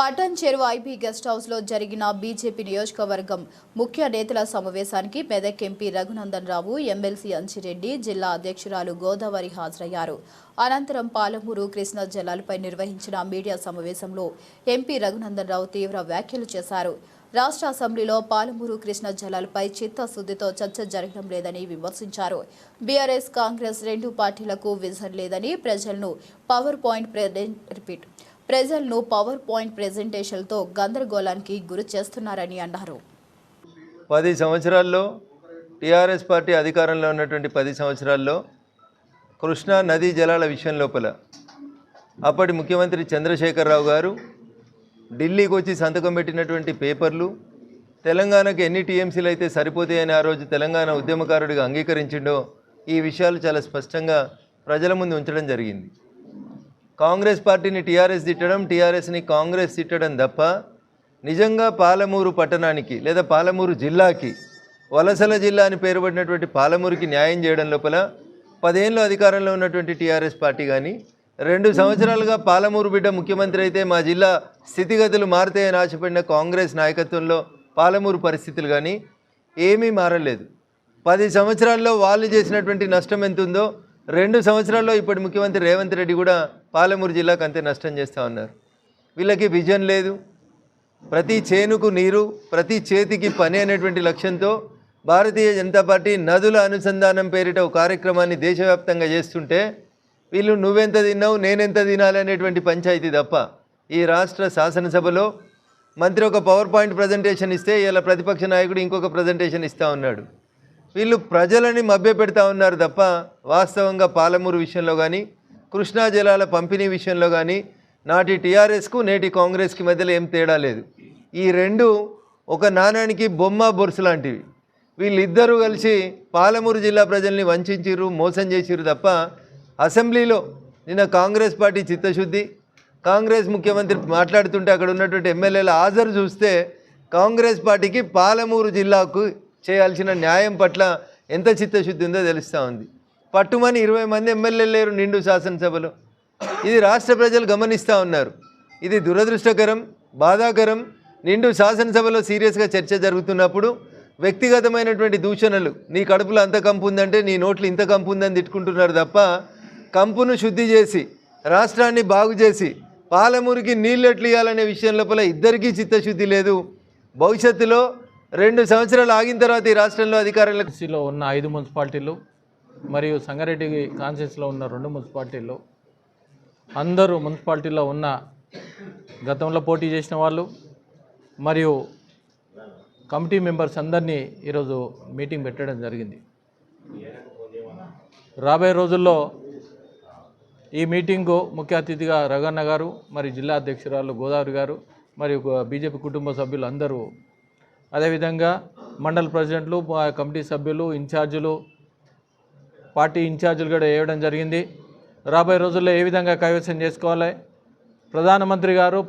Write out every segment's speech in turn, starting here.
పట్టణ్ చెరువు IB guest house లో జరిగిన బీజేపీ నియోజకవర్గం ముఖ్య నేతల సమావేశానికి మెదక్ ఎంపీ రఘునందన్ రావు, ఎమ్మెల్సీ అంచిరెడ్డి, జిల్లా అధ్యక్షురాలు గోదావరి హాజరయ్యారు. అనంతరం పాలమూరు కృష్ణా జలాలపై నిర్వహించిన మీడియా సమావేశంలో ఎంపీ రఘునందన్ రావు తీవ్ర వ్యాఖ్యలు చేశారు. రాష్ట్ర అసెంబ్లీలో పాలమూరు కృష్ణా జలాలపై చిత్తశుద్ధితో చర్చ జరగడం లేదని విమర్శించారు. బీఆర్ఎస్, కాంగ్రెస్ రెండు పార్టీలకు విజన్ లేదని ప్రజలను పవర్ పాయింట్ ప్రెజెంటేషన్తో గందరగోళానికి గురి చేస్తున్నారని అన్నారు. 10 సంవత్సరాల్లో టీఆర్ఎస్ పార్టీ అధికారంలో ఉన్నటువంటి 10 సంవత్సరాల్లో కృష్ణా నదీ జలాల విషయం లోపల అప్పటి ముఖ్యమంత్రి చంద్రశేఖరరావు గారు ఢిల్లీకి వచ్చి సంతకం పెట్టినటువంటి పేపర్లు, తెలంగాణకు ఎన్ని టీఎంసీలు అయితే సరిపోతాయని ఆ రోజు తెలంగాణ ఉద్యమకారుడిగా అంగీకరించిండో ఈ విషయాలు చాలా స్పష్టంగా ప్రజల ముందు ఉంచడం జరిగింది. కాంగ్రెస్ పార్టీని టీఆర్ఎస్ తిట్టడం, టీఆర్ఎస్ని కాంగ్రెస్ తిట్టడం తప్ప నిజంగా పాలమూరు పట్టణానికి లేదా పాలమూరు జిల్లాకి, వలసల జిల్లా అని పేరుపడినటువంటి పాలమూరుకి న్యాయం చేయడం లోపల 10 ఏళ్ళు అధికారంలో ఉన్నటువంటి టీఆర్ఎస్ పార్టీ కానీ, 2 సంవత్సరాలుగా పాలమూరు బిడ్డ ముఖ్యమంత్రి అయితే మా జిల్లా స్థితిగతులు మారుతాయని ఆశపడిన కాంగ్రెస్ నాయకత్వంలో పాలమూరు పరిస్థితులు కానీ ఏమీ మారలేదు. 10 సంవత్సరాల్లో వాళ్ళు చేసినటువంటి నష్టం ఎంత ఉందో 2 సంవత్సరాల్లో ఇప్పటి ముఖ్యమంత్రి రేవంత్ రెడ్డి కూడా పాలమూరు జిల్లాకు అంతే నష్టం చేస్తూ ఉన్నారు. వీళ్ళకి విజన్ లేదు. ప్రతి చేనుకు నీరు, ప్రతి చేతికి పని అనేటువంటి లక్ష్యంతో భారతీయ జనతా పార్టీ నదుల అనుసంధానం పేరిట ఒక కార్యక్రమాన్ని దేశవ్యాప్తంగా చేస్తుంటే వీళ్ళు నువ్వెంత తిన్నావు నేనెంత తినాలి అనేటువంటి పంచాయతీ తప్ప ఈ రాష్ట్ర శాసనసభలో మంత్రి ఒక పవర్ పాయింట్ ప్రజెంటేషన్ ఇస్తే ఇలా ప్రతిపక్ష నాయకుడు ఇంకొక ప్రజెంటేషన్ ఇస్తూ ఉన్నాడు. వీళ్ళు ప్రజలని మభ్యపెడతా ఉన్నారు తప్ప వాస్తవంగా పాలమూరు విషయంలో కానీ, కృష్ణా జలాల పంపిణీ విషయంలో కానీ నాటి టీఆర్ఎస్కు నేటి కాంగ్రెస్కి మధ్యలో ఏం తేడా లేదు. ఈ రెండు ఒక నాణానికి బొమ్మ బొరుసు లాంటివి. వీళ్ళిద్దరూ కలిసి పాలమూరు జిల్లా ప్రజల్ని వంచిరు, మోసం చేసిరు తప్ప అసెంబ్లీలో నిన్న కాంగ్రెస్ పార్టీ చిత్తశుద్ధి, కాంగ్రెస్ ముఖ్యమంత్రి మాట్లాడుతుంటే అక్కడ ఉన్నటువంటి ఎమ్మెల్యేల హాజరు చూస్తే కాంగ్రెస్ పార్టీకి పాలమూరు జిల్లాకు చేయాల్సిన న్యాయం పట్ల ఎంత చిత్తశుద్ధి ఉందో తెలుస్తూ ఉంది. పట్టుమని 20 మంది ఎమ్మెల్యేలు లేరు నిండు శాసనసభలో. ఇది రాష్ట్ర ప్రజలు గమనిస్తూ ఉన్నారు. ఇది దురదృష్టకరం, బాధాకరం. నిండు శాసనసభలో సీరియస్గా చర్చ జరుగుతున్నప్పుడు వ్యక్తిగతమైనటువంటి దూషణలు, నీ కడుపులో అంత కంపు ఉందంటే నీ నోట్లు ఇంత కంపు ఉందని తిట్టుకుంటున్నారు తప్ప కంపును శుద్ధి చేసి రాష్ట్రాన్ని బాగు చేసి పాలమూరుకి నీళ్ళు ఎట్లు ఇవ్వాలనే విషయం లోపల ఇద్దరికీ చిత్తశుద్ధి లేదు. భవిష్యత్తులో 2 సంవత్సరాలు ఆగిన తర్వాత ఈ రాష్ట్రంలో అధికారంలో ఉన్న 5 మున్సిపాలిటీలు మరియు సంగారెడ్డి కాన్స్టిట్యూన్సీలో ఉన్న 2 మున్సిపాలిటీలు అందరూ మున్సిపాలిటీలో ఉన్న గతంలో పోటీ చేసిన వాళ్ళు మరియు కమిటీ మెంబర్స్ అందరినీ ఈరోజు మీటింగ్ పెట్టడం జరిగింది. రాబోయే రోజుల్లో ఈ మీటింగు ముఖ్య అతిథిగా రఘన్న గారు, మరియు జిల్లా అధ్యక్షురాలు గోదావరి గారు, మరియు బీజేపీ కుటుంబ సభ్యులు అందరూ, అదేవిధంగా మండల ప్రెసిడెంట్లు, కమిటీ సభ్యులు, ఇన్ఛార్జీలు, పార్టీ ఇన్ఛార్జీలు కూడా వేయడం జరిగింది. రాబోయే రోజుల్లో ఏ విధంగా కైవసం చేసుకోవాలి, ప్రధానమంత్రి గారు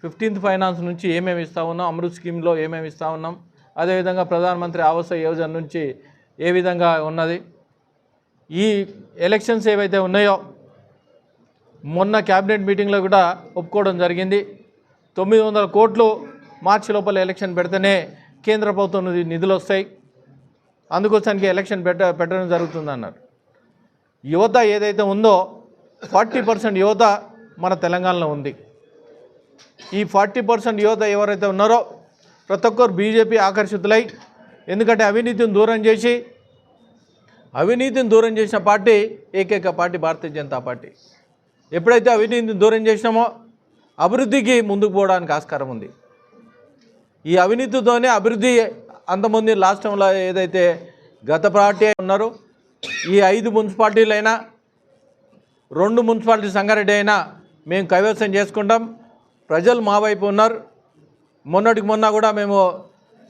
15th ఫైనాన్స్ నుంచి ఏమేమి ఇస్తూ ఉన్నాం, అమృత్ స్కీమ్లో ఏమేమి ఇస్తూ ఉన్నాం, అదేవిధంగా ప్రధానమంత్రి ఆవాస్ యోజన నుంచి ఏ విధంగా ఉన్నది, ఈ ఎలక్షన్స్ ఏవైతే ఉన్నాయో మొన్న క్యాబినెట్ మీటింగ్లో కూడా ఒప్పుకోవడం జరిగింది. 900 కోట్లు మార్చి లోపల ఎలక్షన్ పెడితేనే కేంద్ర ప్రభుత్వం నిధులు వస్తాయి, అందుకోసానికి ఎలక్షన్ పెట్టడం జరుగుతుందన్నారు. యువత ఏదైతే ఉందో 40% యువత మన తెలంగాణలో ఉంది. ఈ 40% యువత ఎవరైతే ఉన్నారో ప్రతి ఒక్కరు బీజేపీ ఆకర్షితులై, ఎందుకంటే అవినీతిని దూరం చేసిన పార్టీ ఏకైక పార్టీ భారతీయ జనతా పార్టీ. ఎప్పుడైతే అవినీతిని దూరం చేసినామో అభివృద్ధికి ముందుకు పోవడానికి ఆస్కారం ఉంది. ఈ అవినీతితోనే అభివృద్ధి అంతమంది రాష్ట్రంలో ఏదైతే గత పార్టీ ఉన్నారో ఈ 5 మున్సిపాలిటీలైనా 2 మున్సిపాలిటీ సంగారెడ్డి అయినా మేము కైవసం చేసుకుంటాం. ప్రజలు మా వైపు ఉన్నారు. మొన్నటికి మొన్న కూడా మేము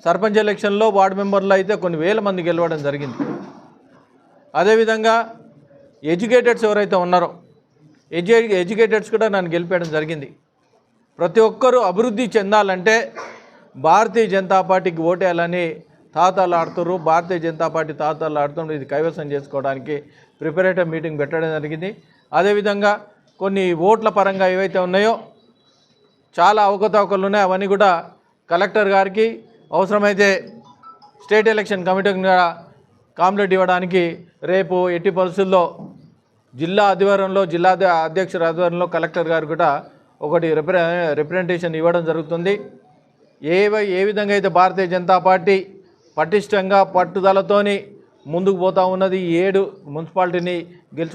సర్పంచ్ ఎలక్షన్లో వార్డు మెంబర్లు అయితే కొన్ని వేల మంది గెలవడం జరిగింది. అదేవిధంగా ఎడ్యుకేటెడ్స్ ఎవరైతే ఉన్నారో ఎడ్యుకేటెడ్స్ కూడా నన్ను గెలిపేయడం జరిగింది. ప్రతి ఒక్కరూ అభివృద్ధి చెందాలంటే భారతీయ జనతా పార్టీకి ఓటేయాలని తాతలాడుతున్నారు. భారతీయ జనతా పార్టీ తాతలాడుతున్నారు. ఇది కైవసం చేసుకోవడానికి ప్రిపరేటివ్ మీటింగ్ పెట్టడం జరిగింది. అదేవిధంగా కొన్ని ఓట్ల పరంగా ఏవైతే ఉన్నాయో చాలా అవకతవకలు ఉన్నాయి. అవన్నీ కూడా కలెక్టర్ గారికి అవసరమైతే స్టేట్ ఎలక్షన్ కమిటీకి కూడా కాంప్లైంట్ ఇవ్వడానికి రేపు ఎట్టి పరిస్థితుల్లో జిల్లా ఆధ్వర్యంలో జిల్లా అధ్యక్షుల ఆధ్వర్యంలో కలెక్టర్ గారు కూడా ఒకటి రిప్రజెంటేషన్ ఇవ్వడం జరుగుతుంది. ఏ విధంగా అయితే భారతీయ జనతా పార్టీ పటిష్టంగా పట్టుదలతోని ముందుకు పోతూ ఉన్నది, 7 మున్సిపాలిటీని గెలుచు